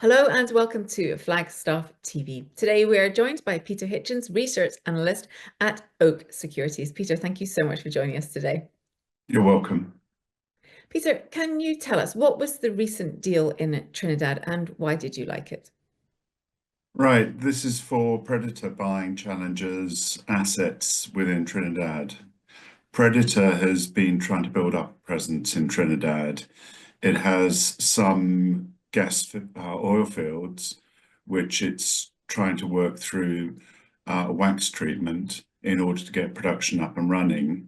Hello and welcome to Flagstaff TV. Today we are joined by Peter Hitchens, Research Analyst at Oak Securities. Peter, thank you so much for joining us today. You're welcome. Peter, can you tell us what was the recent deal in Trinidad and why did you like it? Right, this is for Predator buying Challenger's assets within Trinidad. Predator has been trying to build up a presence in Trinidad. It has some oil fields, which it's trying to work through wax treatment in order to get production up and running.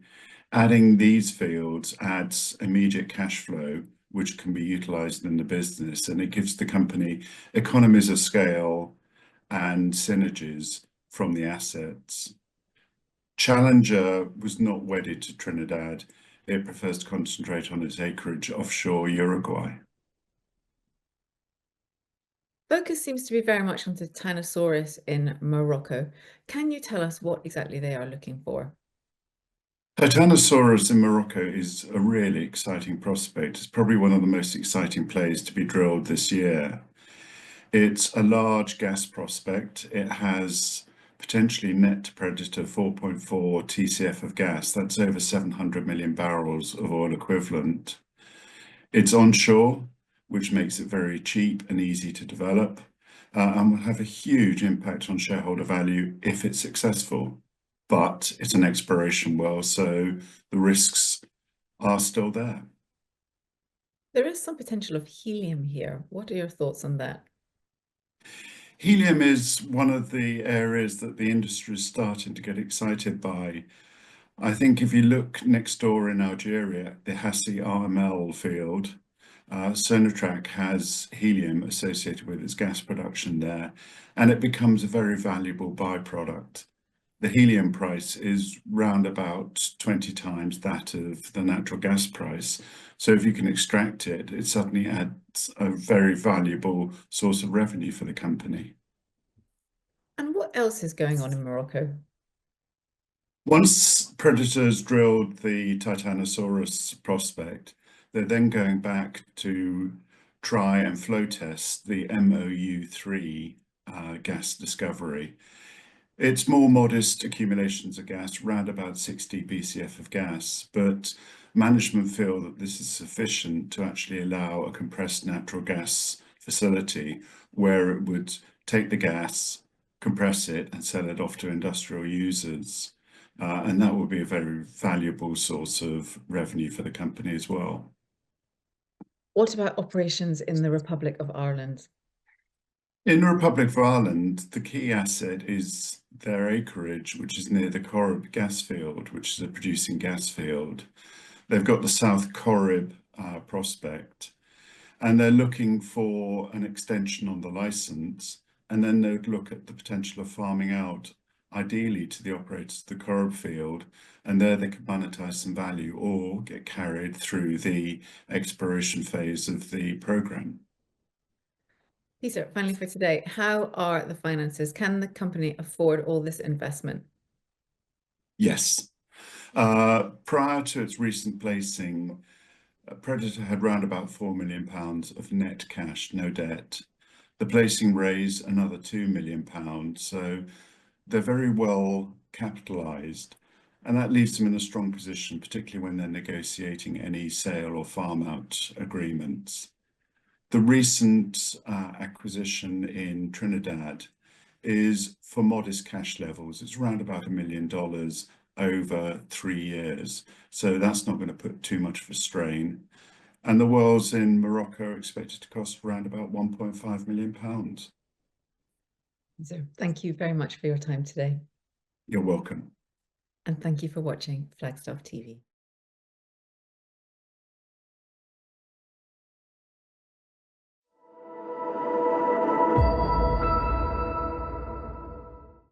Adding these fields adds immediate cash flow, which can be utilized in the business, and it gives the company economies of scale and synergies from the assets. Challenger was not wedded to Trinidad. It prefers to concentrate on its acreage offshore Uruguay. Focus seems to be very much on the Titanosaurus in Morocco. Can you tell us what exactly they are looking for? Titanosaurus in Morocco is a really exciting prospect. It's probably one of the most exciting plays to be drilled this year. It's a large gas prospect. It has potentially net to Predator 4.4 TCF of gas. That's over 700 million barrels of oil equivalent. It's onshore, which makes it very cheap and easy to develop, and will have a huge impact on shareholder value if it's successful. But it's an exploration well, so the risks are still there. There is some potential of helium here. What are your thoughts on that? Helium is one of the areas that the industry is starting to get excited by. I think if you look next door in Algeria, the Hassi RML field, Sonatrach has helium associated with its gas production there, and it becomes a very valuable byproduct. The helium price is round about 20 times that of the natural gas price. So if you can extract it, it suddenly adds a very valuable source of revenue for the company. And what else is going on in Morocco? Once Predators drilled the Titanosaurus prospect, they're then going back to try and flow test the MOU3 gas discovery. It's more modest accumulations of gas, around about 60 BCF of gas, but management feel that this is sufficient to actually allow a compressed natural gas facility where it would take the gas, compress it, and sell it off to industrial users. And that would be a very valuable source of revenue for the company as well. What about operations in the Republic of Ireland? In the Republic of Ireland, the key asset is their acreage, which is near the Corrib gas field, which is a producing gas field. They've got the South Corrib prospect, and they're looking for an extension on the license, and then they'd look at the potential of farming out, ideally to the operators of the Corrib field, and there they could monetize some value or get carried through the exploration phase of the program. Peter, finally for today, how are the finances? Can the company afford all this investment? Yes. Prior to its recent placing, Predator had round about £4 million of net cash, no debt. The placing raised another £2 million, so they're very well capitalized, and that leaves them in a strong position, particularly when they're negotiating any sale or farm out agreements. The recent acquisition in Trinidad is for modest cash levels. It's around about $1 million over 3 years. So that's not going to put too much of a strain. And the wells in Morocco are expected to cost around about £1.5 million. So thank you very much for your time today. You're welcome. And thank you for watching Flagstaff TV.